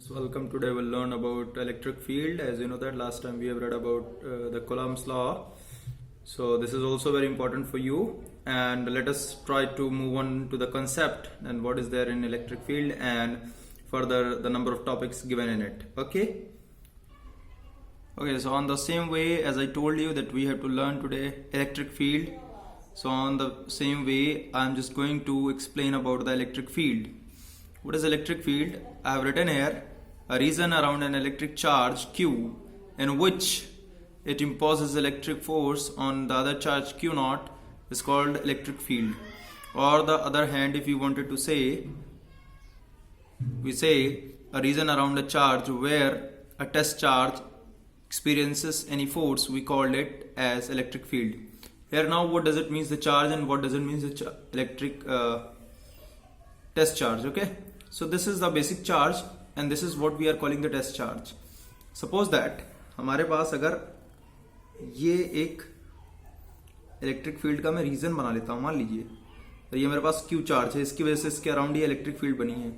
So welcome. Today we'll learn about electric field. As you know that last time we have read about the Coulomb's law. So this is also very important for you, and let us try to move on to the concept and what is there in electric field and further the number of topics given in it. Okay, so on the same way as I told you that we have to learn today electric field, so on the same way I'm just going to explain about the electric field. What is electric field? I have written here a region around an electric charge Q in which it imposes electric force on the other charge Q naught is called electric field. Or the other hand, if you wanted to say, we say a region around a charge where a test charge experiences any force, we called it as electric field. Here now what does it mean the charge and what does it mean the electric test charge. Okay, so this is the basic charge and this is what we are calling the test charge. Suppose that हमारे पास अगर ये एक electric field का मैं reason बना लेता हूँ, मान लीजिए तो ये मेरे पास क्यू चार्ज है, इसकी वजह से इसके अराउंड ये इलेक्ट्रिक फील्ड बनी है.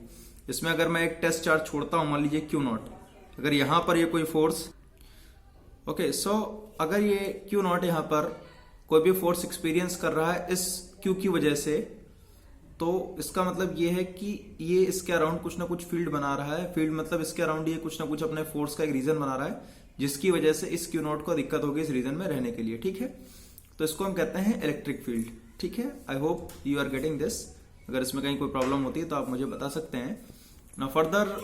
इसमें अगर मैं एक टेस्ट चार्ज छोड़ता हूँ, मान लीजिए क्यू नॉट, अगर यहाँ पर ये कोई फोर्स सो अगर ये क्यू नॉट यहाँ पर कोई भी फोर्स एक्सपीरियंस कर रहा है इस क्यू की वजह से, तो इसका मतलब ये है कि ये इसके अराउंड कुछ ना कुछ फील्ड बना रहा है. फील्ड मतलब इसके अराउंड ये कुछ ना कुछ अपने फोर्स का एक रीजन बना रहा है जिसकी वजह से इस क्यू नॉट को दिक्कत होगी इस रीजन में रहने के लिए. ठीक है, तो इसको हम कहते हैं इलेक्ट्रिक फील्ड. ठीक है, I hope you are getting this. अगर इसमें कहीं कोई प्रॉब्लम होती है तो आप मुझे बता सकते हैं. Now further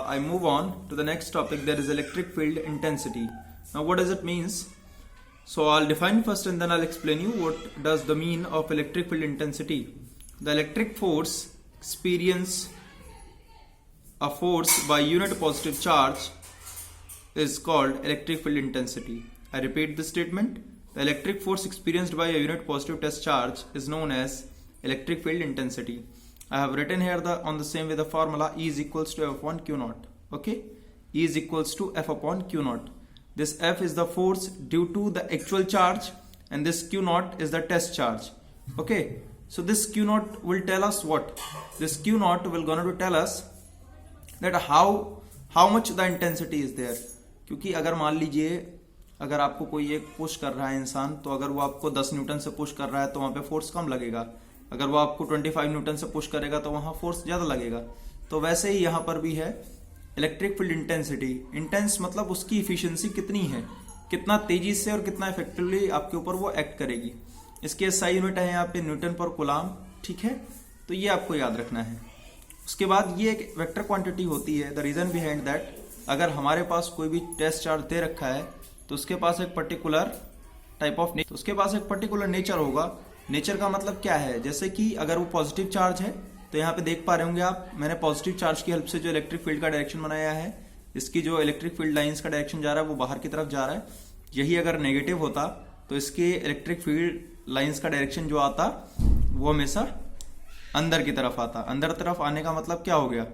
I move on to the next topic. There is electric field intensity. Now what does it means? So I'll define first and then I'll explain you what does the mean of electric field intensity. The electric force experience a force by unit positive charge is called electric field intensity. I repeat the statement. The electric force experienced by a unit positive test charge is known as electric field intensity. I have written here on the same way the formula E is equals to F upon Q naught. Okay, E is equals to F upon Q naught. This F is the force due to the actual charge and this Q naught is the test charge. Okay, so this Q naught will tell us what? This Q naught will gonna to tell us that how much the intensity is there. क्योंकि अगर मान लीजिए अगर आपको कोई एक push कर रहा है इंसान, तो अगर वो आपको 10 न्यूटन से पुश कर रहा है तो वहां पे फोर्स कम लगेगा. अगर वो आपको 25 न्यूटन से पुश करेगा तो वहां फोर्स ज्यादा लगेगा. तो वैसे ही यहाँ पर भी है इलेक्ट्रिक फील्ड इंटेंसिटी. इंटेंस मतलब उसकी इफिशियंसी कितनी है, कितना तेजी से और कितना इफेक्टिवली आपके ऊपर वो एक्ट करेगी. इसके एसआई यूनिट है यहाँ पे न्यूटन पर कूलम्ब. ठीक है, तो ये आपको याद रखना है. उसके बाद ये एक वेक्टर क्वांटिटी होती है. द रीजन बिहाइंड दैट, अगर हमारे पास कोई भी टेस्ट चार्ज दे रखा है तो उसके पास एक पर्टिकुलर टाइप ऑफ उसके पास एक पर्टिकुलर नेचर होगा. नेचर का मतलब क्या है? जैसे कि अगर वो पॉजिटिव चार्ज है तो यहाँ पे देख पा रहे होंगे आप, मैंने पॉजिटिव चार्ज की हेल्प से जो इलेक्ट्रिक फील्ड का डायरेक्शन बनाया है, इसकी जो इलेक्ट्रिक फील्ड लाइंस का डायरेक्शन जा रहा है वो बाहर की तरफ जा रहा है. यही अगर नेगेटिव होता तो इसके इलेक्ट्रिक फील्ड लाइंस का डायरेक्शन जो आता वो हमेशा अंदर की तरफ आता. अंदर तरफ आने का मतलब क्या हो गया?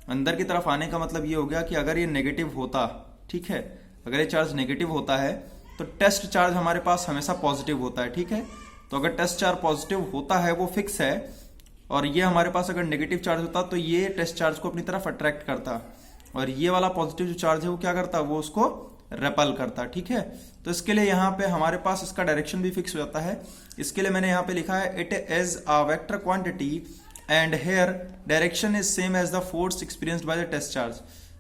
अंदर की तरफ आने का मतलब ये हो गया कि अगर ये नेगेटिव होता, ठीक है, अगर ये चार्ज नेगेटिव होता है तो टेस्ट चार्ज हमारे पास हमेशा पॉजिटिव होता है. ठीक है, तो अगर टेस्ट चार्ज पॉजिटिव होता है वो फिक्स है, और ये हमारे पास अगर नेगेटिव चार्ज होता तो ये टेस्ट चार्ज को अपनी तरफ अट्रैक्ट करता, और ये वाला पॉजिटिव जो चार्ज है वो क्या करता, वो उसको रेपल करता. ठीक है, तो इसके लिए यहाँ पे हमारे पास इसका डायरेक्शन भी फिक्स हो जाता है. इसके लिए मैंने यहाँ पे लिखा है it is a vector quantity and here direction is same as the force experienced by the test charge.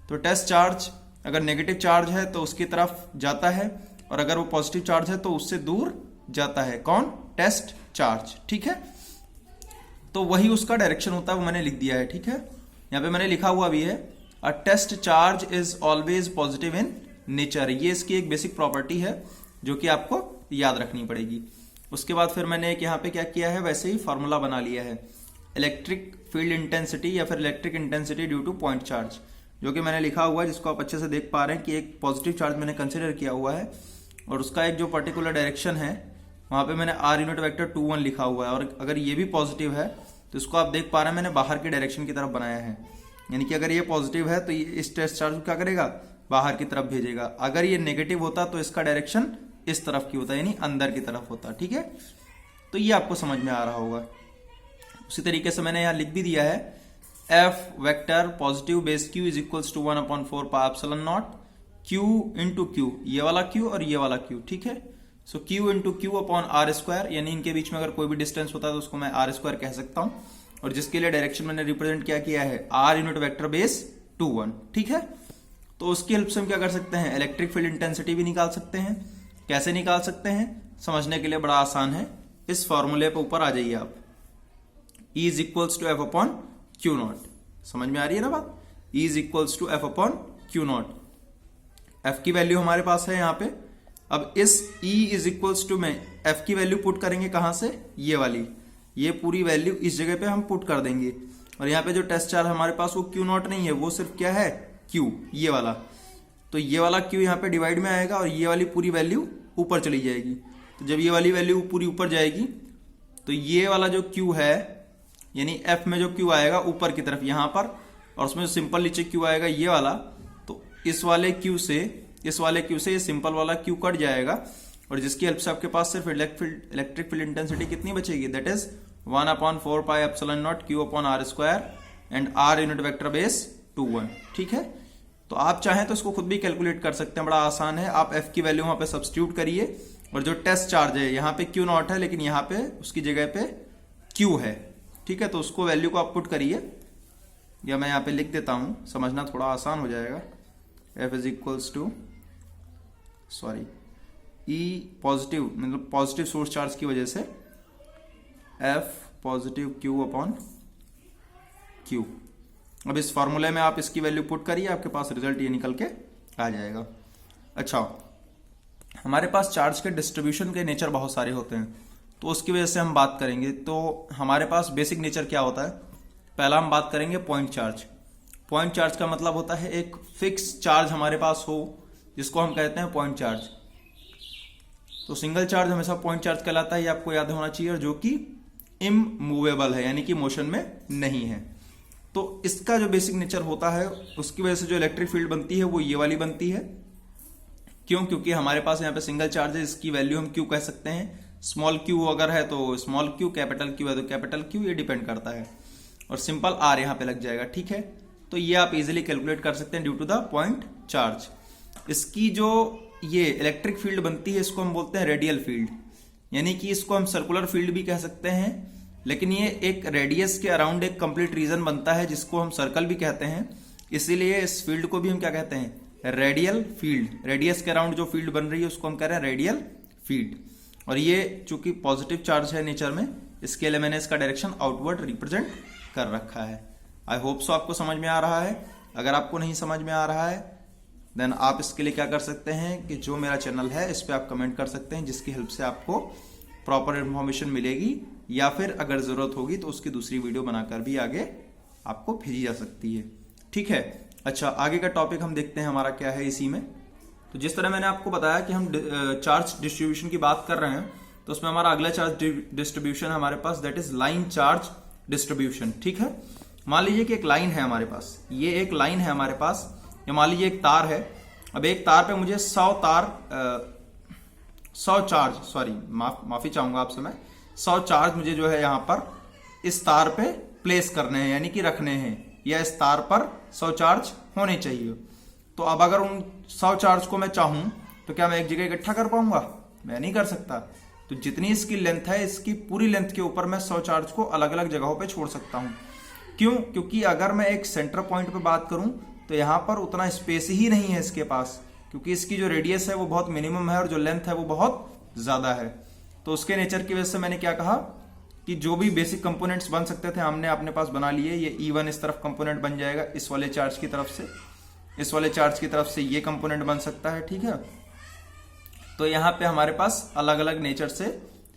तो टेस्ट चार्ज अगर नेगेटिव चार्ज है तो उसकी तरफ जाता है, और अगर वो पॉजिटिव चार्ज है तो उससे दूर जाता है. कौन? Test charge. ठीक है, तो वही उसका डायरेक्शन होता है, वो मैंने लिख दिया है. ठीक है, यहाँ पे मैंने लिखा हुआ भी है a test charge is always positive in nature. ये इसकी एक बेसिक प्रॉपर्टी है जो कि आपको याद रखनी पड़ेगी. उसके बाद फिर मैंने एक यहाँ पे क्या किया है, वैसे ही फॉर्मूला बना लिया है इलेक्ट्रिक फील्ड इंटेंसिटी या फिर electric intensity due two point charge, जो कि मैंने लिखा हुआ है, जिसको आप अच्छे से देख पा रहे हैं कि एक पॉजिटिव चार्ज मैंने कंसिडर किया हुआ है और उसका एक जो पर्टिकुलर डायरेक्शन है वहां पे मैंने आर यूनिट वेक्टर 21 लिखा हुआ है. और अगर ये भी पॉजिटिव है तो इसको आप देख पा रहे हैं मैंने बाहर की डायरेक्शन की तरफ बनाया है. यानी कि अगर ये पॉजिटिव है तो ये इस टेस्ट चार्ज को क्या करेगा, बाहर की तरफ भेजेगा. अगर ये नेगेटिव होता तो इसका डायरेक्शन इस तरफ की होता, यानी अंदर की तरफ होता. ठीक है, तो ये आपको समझ में आ रहा होगा. उसी तरीके से मैंने यहाँ लिख भी दिया है F vector positive base Q is equals to 1/4 pi epsilon naught Q into Q, ये वाला क्यू और ये वाला क्यू, ठीक है। So Q into Q upon R square, यानी इनके बीच में अगर कोई भी डिस्टेंस होता है तो उसको मैं आर स्क्वायर कह सकता हूं, और जिसके लिए डायरेक्शन मैंने रिप्रेजेंट क्या किया है आर यूनिट वेक्टर बेस 2 1, ठीक है। तो उसकी हेल्प से हम क्या कर सकते हैं, इलेक्ट्रिक फील्ड इंटेंसिटी भी निकाल सकते हैं। कैसे निकाल सकते हैं, समझने के लिए बड़ा आसान है, इस फॉर्मूले पे ऊपर आ जाइए आप, E is equals to F upon Q naught, समझ में आ रही है ना बात, E is equals to F upon Q naught. F की वैल्यू हमारे पास है यहाँ पे। अब इस E इज इक्वल्स टू में एफ की वैल्यू पुट करेंगे कहां से, ये वाली, ये पूरी वैल्यू इस जगह पे हम पुट कर देंगे, और यहाँ पे जो टेस्ट चार्ज हमारे पास वो क्यू नॉट नहीं है, वो सिर्फ क्या है क्यू, ये वाला। तो ये वाला क्यू यहाँ पे डिवाइड में आएगा और ये वाली पूरी वैल्यू ऊपर चली जाएगी। तो जब ये वाली वैल्यू पूरी ऊपर जाएगी तो ये वाला जो क्यू है, यानी एफ में जो क्यू आएगा ऊपर की तरफ यहां पर, और उसमें जो सिंपल नीचे क्यू आएगा ये वाला, तो इस वाले क्यू से ये सिंपल वाला क्यू कट जाएगा, और जिसकी हेल्प से आपके पास सिर्फ इलेक्ट्रिक फील्ड इंटेंसिटी कितनी बचेगी, that is 1/4 pi epsilon naught Q upon R square and R unit vector base 2 1, ठीक है। तो आप चाहें तो इसको खुद भी कैलकुलेट कर सकते हैं, बड़ा आसान है। आप एफ की वैल्यू वहां पे सब्स्टिट्यूट करिए, और जो टेस्ट चार्ज है यहाँ पे क्यू नॉट है, लेकिन यहाँ पे उसकी जगह पे क्यू है, ठीक है। तो उसको वैल्यू को आप पुट करिए, या मैं यहाँ पे लिख देता हूं, समझना थोड़ा आसान हो जाएगा। F is equals to E positive, मतलब पॉजिटिव सोर्स चार्ज की वजह से F positive Q upon Q. अब इस फॉर्मूले में आप इसकी वैल्यू पुट करिए, आपके पास रिजल्ट ये निकल के आ जाएगा। अच्छा, हमारे पास चार्ज के डिस्ट्रीब्यूशन के नेचर बहुत सारे होते हैं, तो उसकी वजह से हम बात करेंगे। तो हमारे पास बेसिक नेचर क्या होता है, पहला हम बात करेंगे पॉइंट चार्ज। पॉइंट चार्ज का मतलब होता है एक फिक्स चार्ज हमारे पास हो, जिसको हम कहते हैं पॉइंट चार्ज। तो सिंगल चार्ज हमेशा पॉइंट चार्ज कहलाता है, ये आपको याद होना चाहिए, और जो कि इमूवेबल है, यानी कि मोशन में नहीं है। तो इसका जो बेसिक नेचर होता है, उसकी वजह से जो इलेक्ट्रिक फील्ड बनती है वो ये वाली बनती है। क्यों, क्योंकि हमारे पास यहाँ पे सिंगल चार्ज है, इसकी वैल्यू हम क्यू कह सकते हैं। स्मॉल क्यू अगर है तो स्मॉल क्यू, कैपिटल क्यू है तो कैपिटल क्यू, ये डिपेंड करता है, और सिंपल आर यहाँ पे लग जाएगा, ठीक है। तो ये आप इजिली कैलकुलेट कर सकते हैं due to the point charge. इसकी जो ये इलेक्ट्रिक फील्ड बनती है, इसको हम बोलते हैं रेडियल फील्ड, यानी कि इसको हम सर्कुलर फील्ड भी कह सकते हैं, लेकिन ये एक रेडियस के अराउंड एक कंप्लीट रीजन बनता है, जिसको हम सर्कल भी कहते हैं। इसीलिए इस फील्ड को भी हम क्या कहते हैं, रेडियल फील्ड। रेडियस के अराउंड जो फील्ड बन रही है उसको हम कह रहे हैं रेडियल फील्ड। और ये चूंकि पॉजिटिव चार्ज है नेचर में, इसके लिए मैंने इसका डायरेक्शन आउटवर्ड रिप्रेजेंट कर रखा है। आई होप सो आपको समझ में आ रहा है। अगर आपको नहीं समझ में आ रहा है देन आप इसके लिए क्या कर सकते हैं कि जो मेरा चैनल है इस पे आप कमेंट कर सकते हैं, जिसकी हेल्प से आपको प्रॉपर इन्फॉर्मेशन मिलेगी, या फिर अगर जरूरत होगी तो उसकी दूसरी वीडियो बनाकर भी आगे आपको भेजी जा सकती है, ठीक है। अच्छा, आगे का टॉपिक हम देखते हैं हमारा क्या है इसी में। तो जिस तरह मैंने आपको बताया कि हम चार्ज डिस्ट्रीब्यूशन की बात कर रहे हैं, तो उसमें हमारा अगला चार्ज डिस्ट्रीब्यूशन हमारे पास, that is line charge distribution, ठीक है। मान लीजिए कि एक लाइन है हमारे पास, ये एक लाइन है हमारे पास, या मान लीजिए एक तार है। अब एक तार पे मुझे 100 चार्ज, सॉरी माफी चाहूंगा आपसे मैं, 100 चार्ज मुझे जो है यहाँ पर इस तार पे प्लेस करने हैं, यानी कि रखने हैं, या इस तार पर 100 चार्ज होने चाहिए। तो अब अगर उन 100 चार्ज को मैं चाहूं तो क्या मैं एक जगह इकट्ठा कर पाऊंगा? मैं नहीं कर सकता। तो जितनी इसकी लेंथ है, इसकी पूरी लेंथ के ऊपर मैं 100 चार्ज को अलग अलग जगहों पे छोड़ सकता हूं। क्यों? क्योंकि अगर मैं एक सेंटर पॉइंट पे बात करूं तो यहां पर उतना स्पेस ही नहीं है इसके पास, क्योंकि इसकी जो रेडियस है वो बहुत मिनिमम है और जो लेंथ है वो बहुत ज्यादा है। तो उसके नेचर की वजह से मैंने क्या कहा कि जो भी बेसिक कंपोनेंट्स बन सकते थे हमने अपने पास बना लिए। ये E1 इस तरफ कंपोनेंट बन जाएगा इस वाले चार्ज की तरफ से, इस वाले चार्ज की तरफ से ये कंपोनेंट बन सकता है, ठीक है। तो यहाँ पे हमारे पास अलग अलग नेचर से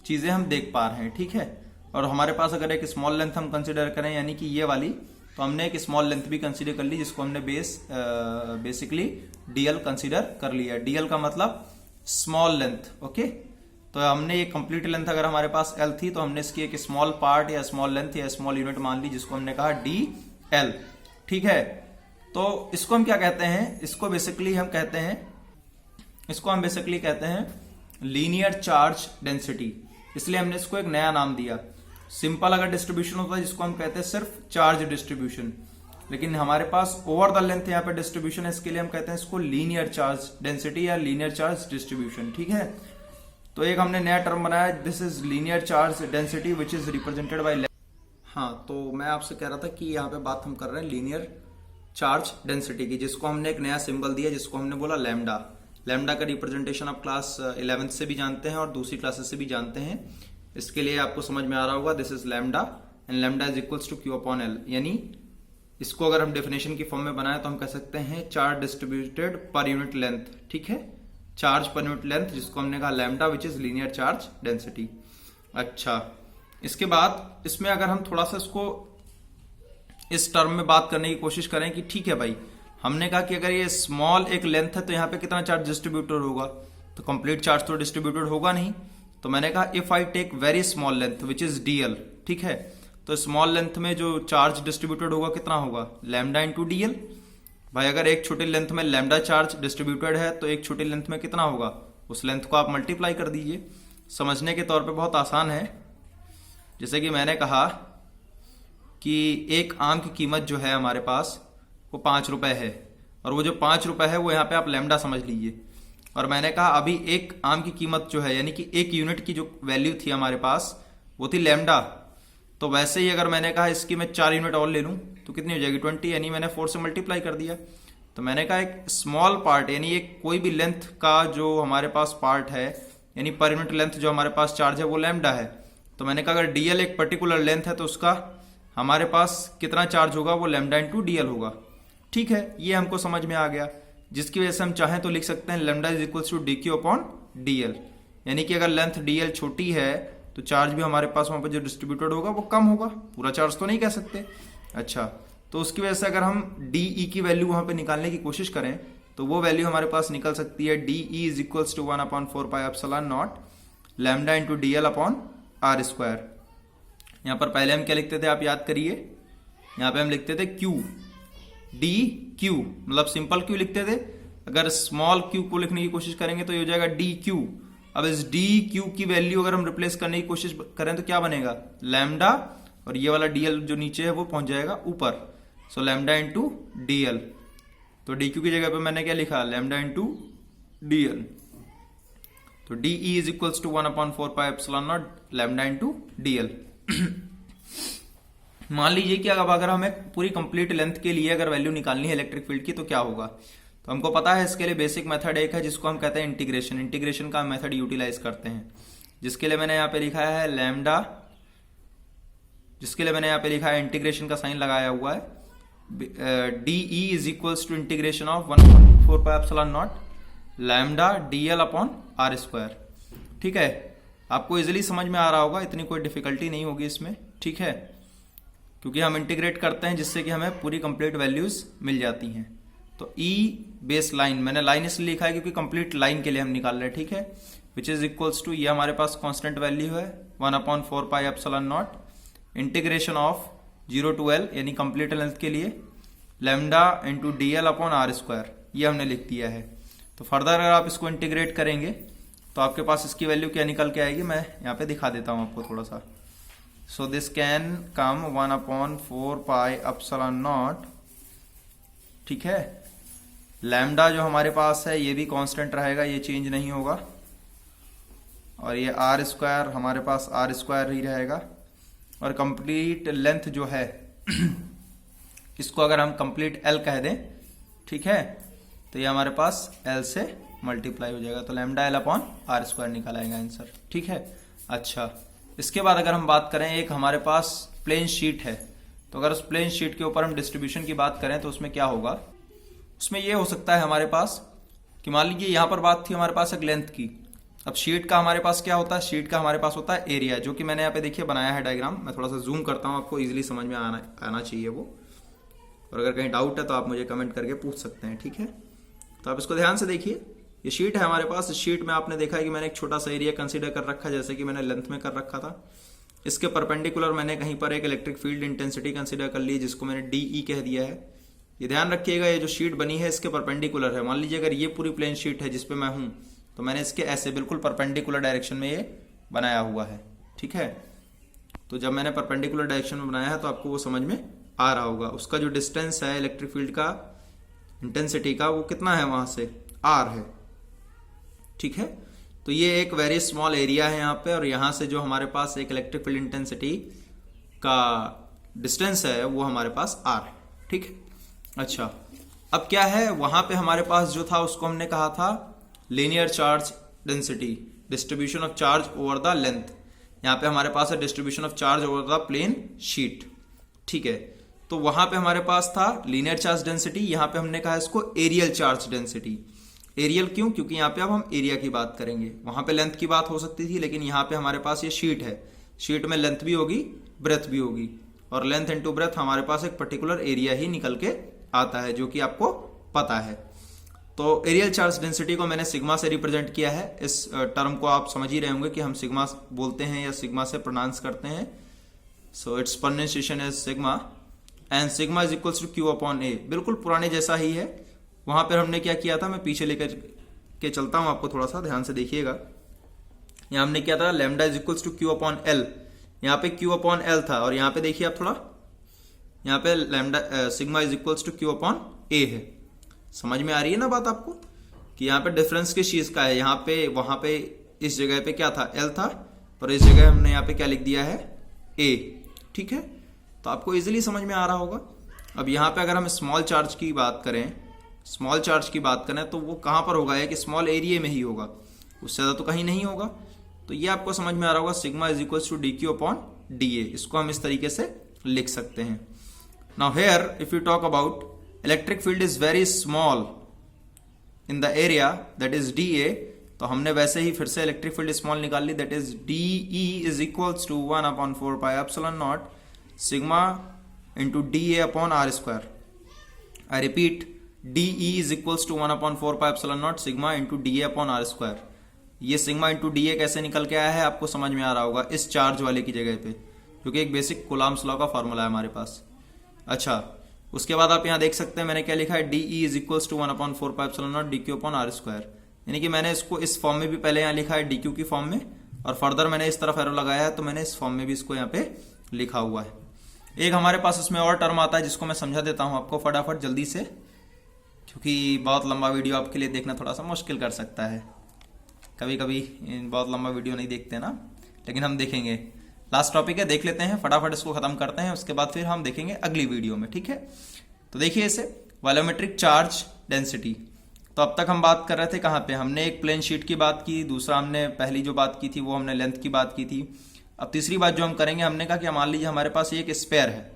चीजें हम देख पा रहे हैं, ठीक है। और हमारे पास अगर एक स्मॉल लेंथ हम कंसिडर करें, यानी कि ये वाली, तो हमने एक स्मॉल लेंथ भी कंसिडर कर ली, जिसको हमने बेसिकली DL कंसिडर कर लिया। DL का मतलब स्मॉल लेंथ, ओके। तो हमने ये कंप्लीट लेंथ अगर हमारे पास L थी, तो हमने इसकी एक स्मॉल पार्ट या स्मॉल लेंथ या स्मॉल यूनिट मान ली, जिसको हमने कहा DL, ठीक है। तो इसको हम क्या कहते हैं? इसको बेसिकली हम कहते हैं लीनियर चार्ज डेंसिटी। इसलिए हमने इसको एक नया नाम दिया। सिंपल अगर डिस्ट्रीब्यूशन होता है जिसको हम कहते हैं सिर्फ चार्ज डिस्ट्रीब्यूशन, लेकिन हमारे पास ओवर द लेंथ यहाँ पे डिस्ट्रीब्यूशन है, इसके लिए हम कहते हैं इसको लीनियर चार्ज डेंसिटी या लीनियर चार्ज डिस्ट्रीब्यूशन। ठीक है, तो एक हमने नया टर्म बनाया, this is linear charge density which is represented by. हाँ, तो मैं आपसे कह रहा था कि यहाँ पे बात हम कर रहे हैं लीनियर चार्ज डेंसिटी की, जिसको हमने एक नया सिंबल दिया जिसको हमने बोला लैम्डा। लैम्डा का रिप्रेजेंटेशन आप क्लास 11th से भी जानते हैं और दूसरी क्लासेस से भी जानते हैं, इसके लिए आपको समझ में आ रहा होगा। This is lambda and lambda is equals to Q upon L, यानी इसको अगर हम डेफिनेशन की फॉर्म में बनाए तो हम कह सकते हैं charge distributed per unit length. ठीक है, चार्ज पर यूनिट लेंथ, जिसको हमने कहा lambda which is linear charge density. अच्छा, इसके बाद इसमें अगर हम थोड़ा सा इसको इस टर्म में बात करने की कोशिश करें कि ठीक है भाई, हमने कहा कि अगर ये स्मॉल एक लेंथ है तो यहाँ पे कितना चार्ज डिस्ट्रीब्यूटेड होगा, तो कंप्लीट चार्ज तो डिस्ट्रीब्यूटेड होगा नहीं। तो मैंने कहा if I take very small length which is DL, ठीक है, तो स्मॉल लेंथ में जो चार्ज डिस्ट्रीब्यूटेड होगा कितना होगा, लैम्डा इंटू डीएल। भाई अगर एक छोटी लेंथ में लैम्डा चार्ज डिस्ट्रीब्यूटेड है तो एक छोटी लेंथ में कितना होगा, उस लेंथ को आप मल्टीप्लाई कर दीजिए। समझने के तौर पे बहुत आसान है। जैसे कि मैंने कहा कि एक आम की कीमत जो है हमारे पास वो 5 रुपए है, और वो जो 5 रुपए है वो यहाँ पे आप लैम्डा समझ लीजिए। और मैंने कहा अभी एक आम की कीमत जो है, यानी कि एक यूनिट की जो वैल्यू थी हमारे पास वो थी लैम्डा। तो वैसे ही अगर मैंने कहा इसकी मैं 4 यूनिट और ले लूं तो कितनी हो जाएगी, 20, यानी मैंने 4 से मल्टीप्लाई कर दिया। तो मैंने कहा एक स्मॉल पार्ट, यानी एक कोई भी लेंथ का जो हमारे पास पार्ट है, यानी पर यूनिट लेंथ जो हमारे पास चार्ज है वो लैम्डा है। तो मैंने कहा अगर डीएल एक पर्टिकुलर लेंथ है तो उसका हमारे पास कितना चार्ज होगा, वो लैम्डा इंटू डीएल होगा। ठीक है, ये हमको समझ में आ गया, जिसकी वजह से हम चाहें तो लिख सकते हैं lambda is equals to D Q upon DL, यानी कि अगर लेंथ डीएल छोटी है तो चार्ज भी हमारे पास वहां पर जो डिस्ट्रीब्यूटेड होगा वो कम होगा, पूरा चार्ज तो नहीं कह सकते। अच्छा, तो उसकी वजह से अगर हम डीई की वैल्यू वहां पे निकालने की कोशिश करें तो वो वैल्यू हमारे पास निकल सकती है DE is equals to 1/4 pi epsilon naught lambda into DL upon R square. यहाँ पर पहले हम क्या लिखते थे, आप याद करिए, यहाँ पे हम लिखते थे क्यू, डी क्यू, मतलब सिंपल क्यू लिखते थे। अगर स्मॉल क्यू को लिखने की कोशिश करेंगे तो ये हो जाएगा डी क्यू। अब इस डी क्यू की वैल्यू अगर हम रिप्लेस करने की कोशिश करें तो क्या बनेगा, लैम्डा, और ये वाला डीएल जो नीचे है वो पहुंच जाएगा ऊपर, सो लैम्डा इंटू डीएल। तो डी क्यू की जगह पे मैंने क्या लिखा, लैम्डा इंटू डीएल। तो DE is equals to 1/4 pi epsilon naught lambda into DL. मान लीजिए कि अगर हमें पूरी कंप्लीट लेंथ के लिए अगर वैल्यू निकालनी है इलेक्ट्रिक फील्ड की तो क्या होगा, तो हमको पता है इसके लिए बेसिक मेथड एक है जिसको हम कहते हैं इंटीग्रेशन। इंटीग्रेशन का मेथड यूटिलाइज करते हैं, जिसके लिए मैंने यहाँ पे लिखा है लैम्डा, जिसके लिए मैंने यहाँ पे लिखा है इंटीग्रेशन का साइन लगाया हुआ है, DE is equals to integration of 1/4 pi epsilon naught lambda DL upon R square. ठीक है, आपको इजिली समझ में आ रहा होगा, इतनी कोई डिफिकल्टी नहीं होगी इसमें। ठीक है, क्योंकि हम इंटीग्रेट करते हैं जिससे कि हमें पूरी कंप्लीट वैल्यूज मिल जाती हैं। तो ई बेस लाइन, मैंने लाइन इसलिए लिखा है क्योंकि कंप्लीट लाइन के लिए हम निकाल रहे हैं। ठीक है, विच इज इक्वल्स टू, ये हमारे पास कांस्टेंट वैल्यू है 1/4 pi epsilon naught integration of 0 to L, यानी कंप्लीट लेंथ के लिए lambda into DL upon R square, ये हमने लिख दिया है। तो फर्दर अगर आप इसको इंटीग्रेट करेंगे तो आपके पास इसकी वैल्यू क्या निकल के आएगी, मैं यहाँ पे दिखा देता हूँ आपको थोड़ा सा। सो this can come 1/4 pi epsilon not. ठीक है, लैम्डा जो हमारे पास है ये भी कांस्टेंट रहेगा, ये चेंज नहीं होगा, और ये आर स्क्वायर हमारे पास आर स्क्वायर ही रहेगा। और कंप्लीट लेंथ जो है इसको अगर हम कंप्लीट एल कह दें, ठीक है, तो ये हमारे पास एल से मल्टीप्लाई हो जाएगा, तो lambda L upon R square निकल आएगा आंसर। ठीक है, अच्छा, इसके बाद अगर हम बात करें, एक हमारे पास प्लेन शीट है, तो अगर उस प्लेन शीट के ऊपर हम डिस्ट्रीब्यूशन की बात करें तो उसमें क्या होगा, उसमें ये हो सकता है हमारे पास कि मान लीजिए यहां पर बात थी हमारे पास एक लेंथ की। अब शीट का हमारे पास क्या होता है, शीट का हमारे पास होता है एरिया, जो कि मैंने यहाँ पे देखिए बनाया है डायग्राम। मैं थोड़ा सा जूम करता हूँ, आपको इजीली समझ में आना चाहिए वो। और अगर कहीं डाउट है तो आप मुझे कमेंट करके पूछ सकते हैं। ठीक है, तो आप इसको ध्यान से देखिए, ये शीट है हमारे पास। इस शीट में आपने देखा है कि मैंने एक छोटा सा एरिया कंसीडर कर रखा है, जैसे कि मैंने लेंथ में कर रखा था। इसके परपेंडिकुलर मैंने कहीं पर एक इलेक्ट्रिक फील्ड इंटेंसिटी कंसीडर कर ली, जिसको मैंने डीई कह दिया है। ये ध्यान रखिएगा, ये जो शीट बनी है इसके परपेंडिकुलर है। मान लीजिए अगर ये पूरी प्लेन शीट है जिसपे मैं हूं, तो मैंने इसके ऐसे बिल्कुल परपेंडिकुलर डायरेक्शन में ये बनाया हुआ है। ठीक है, तो जब मैंने परपेंडिकुलर डायरेक्शन में बनाया है तो आपको वो समझ में आ रहा होगा। उसका जो डिस्टेंस है इलेक्ट्रिक फील्ड का इंटेंसिटी का वो कितना है वहां से, r है, ठीक है। तो ये एक वेरी स्मॉल एरिया है यहाँ पे, और यहाँ से जो हमारे पास एक इलेक्ट्रिक फील्ड इंटेंसिटी का डिस्टेंस है वो हमारे पास r है, ठीक है। अच्छा, अब क्या है, वहां पे हमारे पास जो था उसको हमने कहा था linear charge density, distribution of charge over the length. यहाँ पे हमारे पास है distribution of charge over the plane sheet, ठीक है। तो वहां पे हमारे पास था लीनियर चार्ज डेंसिटी, यहाँ पे हमने कहा इसको एरियल चार्ज डेंसिटी। एरियल क्यों? क्योंकि यहाँ पे अब हम एरिया की बात करेंगे, वहां पे लेंथ की बात हो सकती थी, लेकिन यहाँ पे हमारे पास ये शीट है, शीट में लेंथ भी होगी ब्रेथ भी होगी, और लेंथ इनटू ब्रेथ हमारे पास एक पर्टिकुलर एरिया ही निकल के आता है, जो कि आपको पता है। तो एरियल चार्ज डेंसिटी को मैंने सिग्मा से रिप्रेजेंट किया है। इस टर्म को आप समझ ही रहे होंगे कि हम सिग्मा बोलते हैं या सिग्मा से प्रोनाउंस करते हैं। So it's pronunciation is sigma and sigma is equals to Q upon A, बिल्कुल पुराने जैसा ही है। वहां पर हमने क्या किया था, मैं पीछे लेकर के चलता हूं आपको, थोड़ा सा ध्यान से देखिएगा। यहां हमने किया था lambda is equals to Q upon L, यहाँ पे क्यू अपॉन एल था, और यहाँ पे देखिए आप थोड़ा, यहाँ पे lambda sigma is equals to Q upon A है। समझ में आ रही है ना बात आपको, कि यहाँ पे डिफरेंस किस चीज का है, यहाँ पे वहां पे इस जगह पे क्या था, एल था, और इस जगह हमने यहाँ पे क्या लिख दिया है, ए, ठीक है। तो आपको इजीली समझ में आ रहा होगा। अब यहाँ पे अगर हम स्मॉल चार्ज की बात करें, स्मॉल चार्ज की बात करें तो वो कहां पर होगा, कि स्मॉल एरिया में ही होगा, उससे ज्यादा तो कहीं नहीं होगा। तो ये आपको समझ में आ रहा होगा, sigma is equal to D Q upon D A, इसको हम इस तरीके से लिख सकते हैं। Now here if you talk about electric field is very small in the area that is D A, तो हमने वैसे ही फिर से इलेक्ट्रिक फील्ड स्मॉल निकाल ली, that is D E is equals to 1/4 pi epsilon naught sigma into D A upon R square. I repeat, D E is equals to 1/4 pi epsilon naught sigma into D A upon R square. ये sigma into D A कैसे निकल के आया है आपको समझ में आ रहा होगा, इस चार्ज वाले की जगह पे, जो कि एक बेसिक कूलॉम्स लॉ का फॉर्मूला है हमारे पास। अच्छा, उसके बाद आप यहाँ देख सकते हैं मैंने क्या लिखा है, D E is equals to 1/4 pi epsilon naught D Q upon R square. यानी कि मैंने इसको इस फॉर्म में भी पहले यहाँ लिखा है डी क्यू की फॉर्म में, और फर्दर मैंने इस तरफ एरो लगाया है, तो मैंने इस फॉर्म में भी इसको यहाँ पे लिखा हुआ है। एक हमारे पास इसमें और टर्म आता है जिसको मैं समझा देता हूँ आपको फटाफट जल्दी से, क्योंकि बहुत लंबा वीडियो आपके लिए देखना थोड़ा सा मुश्किल कर सकता है। कभी कभी बहुत लंबा वीडियो नहीं देखते ना, लेकिन हम देखेंगे। लास्ट टॉपिक है, देख लेते हैं फटाफट, इसको खत्म करते हैं, उसके बाद फिर हम देखेंगे अगली वीडियो में, ठीक है। तो देखिए इसे वॉल्यूमेट्रिक चार्ज डेंसिटी। तो अब तक हम बात कर रहे थे कहाँ पे, हमने एक प्लेन शीट की बात की, दूसरा हमने पहली जो बात की थी वो हमने लेंथ की बात की थी। अब तीसरी बात जो हम करेंगे, हमने कहा कि मान लीजिए हमारे पास एक स्पेयर है।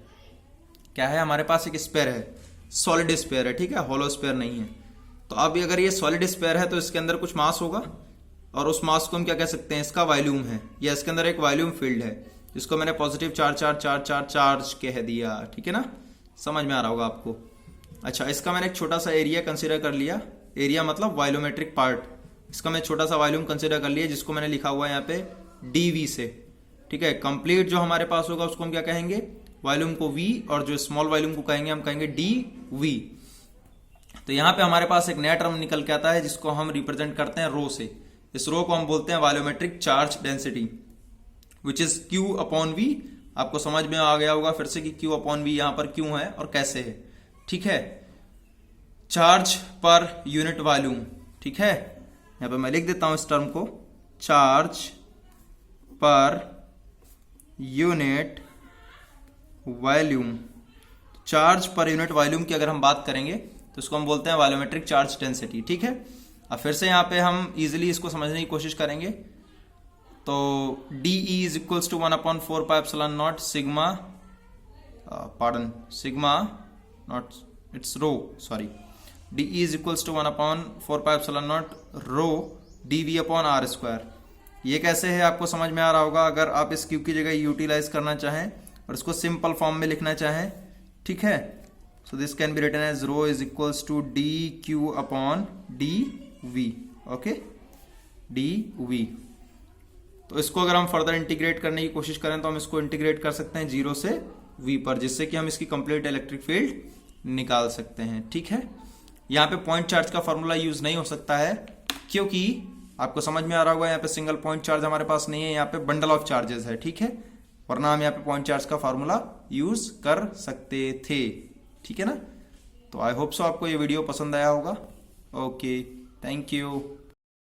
क्या है, हमारे पास एक स्पेयर है, सॉलिड स्पेयर है, ठीक है, होलो स्पेयर नहीं है। तो अब अगर ये सॉलिड स्पेयर है तो इसके अंदर कुछ मास होगा, और उस मास को हम क्या कह सकते हैं, इसका वॉल्यूम है, या इसके अंदर एक वॉल्यूम फील्ड है, जिसको मैंने positive charge charge charge charge charge कह दिया, ठीक है ना, समझ में आ रहा होगा आपको। अच्छा, इसका मैंने एक छोटा सा एरिया कंसिडर कर लिया, एरिया मतलब वॉल्यूमेट्रिक पार्ट, इसका मैं छोटा सा वॉल्यूम कंसिडर कर लिया, जिसको मैंने लिखा हुआ है यहाँ पे डीवी से, ठीक है। कंप्लीट जो हमारे पास होगा उसको हम क्या कहेंगे, वॉल्यूम को वी, और जो स्मॉल वॉल्यूम को कहेंगे हम कहेंगे डी वी। तो यहाँ पे हमारे पास एक नया टर्म निकल के आता है जिसको हम रिप्रेजेंट करते हैं रो से। इस रो को हम बोलते हैं volumetric charge density, which is Q upon V. आपको समझ में आ गया होगा फिर से कि क्यू अपॉन वी यहाँ पर क्यों है और कैसे है, ठीक है। चार्ज पर यूनिट वॉल्यूम, ठीक है। यहाँ पे मैं लिख देता हूं इस टर्म को, charge per unit volume. Charge per unit volume की अगर हम बात करेंगे तो इसको हम बोलते हैं वॉल्यूमेट्रिक चार्ज डेंसिटी, ठीक है। अब फिर से यहाँ पे हम इजीली इसको समझने की कोशिश करेंगे। तो D E is equals to 1/4 pi epsilon naught sigma, sigma naught, it's rho, sorry, D E is equals to 1/4 pi epsilon naught rho D V upon R square. ये कैसे है आपको समझ में आ रहा होगा। अगर आप इस क्यू की जगह यूटिलाइज करना चाहें और इसको सिंपल फॉर्म में लिखना चाहें, ठीक है, so this can be written as rho is equals to D Q upon D V, okay, D V. तो इसको अगर हम फर्दर इंटीग्रेट करने की कोशिश करें तो हम इसको इंटीग्रेट कर सकते हैं 0 से v पर, जिससे कि हम इसकी कंप्लीट इलेक्ट्रिक फील्ड निकाल सकते हैं, ठीक है। यहाँ पे पॉइंट चार्ज का फॉर्मूला यूज नहीं हो सकता है, क्योंकि आपको समझ में आ रहा होगा यहाँ पे सिंगल पॉइंट चार्ज हमारे पास नहीं है, यहाँ पे बंडल ऑफ चार्जेस है, ठीक है। वरना हम यहाँ पे पॉइंट चार्ज का फार्मूला यूज कर सकते थे। ठीक है ना। तो आई होप सो आपको ये वीडियो पसंद आया होगा। Okay, thank you.